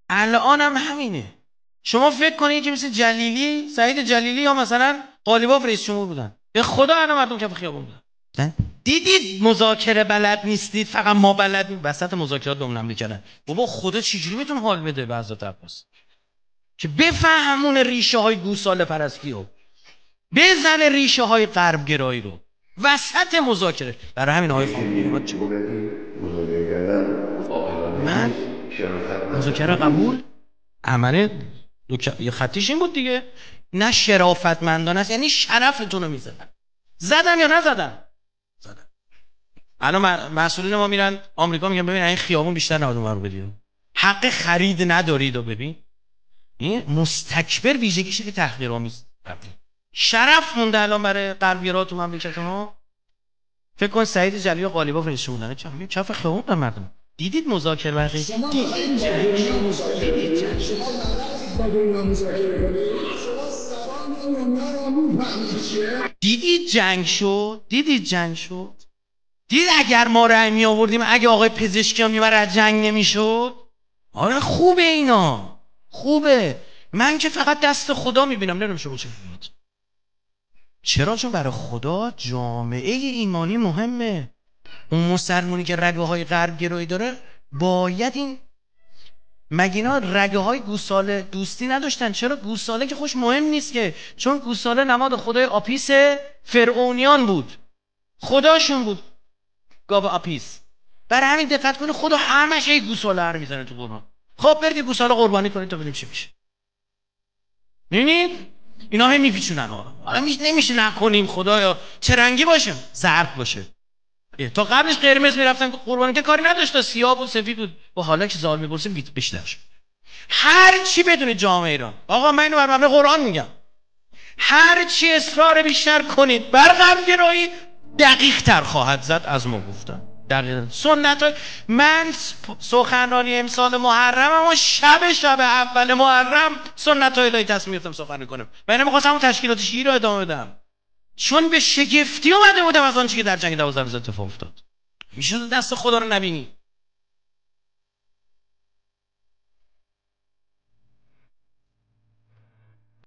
الان هم همینه. شما فکر کنید که مثل جلیلی، سعید جلیلی یا مثلا قالیباف رئیس جمهور بودن، به خدا الان مردم کف خیابون بودن. دیدید مذاکره بلد نیستید، فقط ما بلدیم. وسط مذاکرات بهمون حمله کردن. بابا خدا چجوری بهتون حال بده به حضرت عباس که بفهمون ریشه های گوساله پرستی رو، بزنه ریشه های غرب گرایی رو وسط مذاکره. برای همین آقای خامنه‌ای چی گفت؟ من مذاکره قبول، عمل یه خطیش این بود دیگه، نه شرافتمندانه است، یعنی شرفتون رو میزدن. زدم یا نزدم؟ زدم. الان مسئولین ما میرن آمریکا میگن ببین این خیابون بیشتر نباید اونور بدید، حق خرید ندارید. و ببین این مستکبر ویژگیشه که تحقیرآمیز. شرف مونده الان برای غربگرا تو مملکت ما. فکر کن سعید جلیلی و قالیباف رئیس جمهور بودن، چه خیابون بودن مردم. دیدید مذاکره واقعی؟ دیدید جنگ شد؟ دید اگر ما رأی می آوردیم، اگه آقای پزشکیان میبر از جنگ نمیشد. آره خوبه اینا، خوبه. من که فقط دست خدا میبینم، نمیدونم شما چه میبینید. چرا؟ چون برای خدا جامعه ایمانی مهمه. اون مسلمونی که رگه های غرب گرایی داره باید این مگینا رگه های گوساله دوستی نداشتن. چرا؟ گوساله که خوش مهم نیست که، چون گوساله نماد خدای آپیس فرعونیان بود، خداشون بود گاو آپیس. برای همین دقت کنید خدا همش یه گوساله رو میزنه تو قرآن. خب برید گوساله قربانی کنید تا ببینیم چی میشه. میبینید اینا هم میپیچونن. حالا نمیشه نکنیم خدایا چه رنگی باشه؟ زرد باشه. تا قبلش قرمز میرفتن قربانی که کاری نداشت، سیاه بود سفید بود. و حالا که زال میپرسیم بیشتر شد. هر چی بدون جامعه ایران، آقا من اینو بر مبنای قرآن میگم، هر چی اصرار بیشتر کنید بر غربگرایی دقیق تر خواهد زد از ما گفتم. دقیقاً سنت های من سخنرانی امسال محرم، و شب اول محرم سنت های الهی تصمیم گرفتم سخنرانی کنم و اینو می‌خواستم اون تشکیلات شیعی رو ادامه بدم، چون به شگفتی اومده بودم از آن چیزی که در جنگ 12 روز اتفاق افتاد. میشه دست خدا رو نبینی.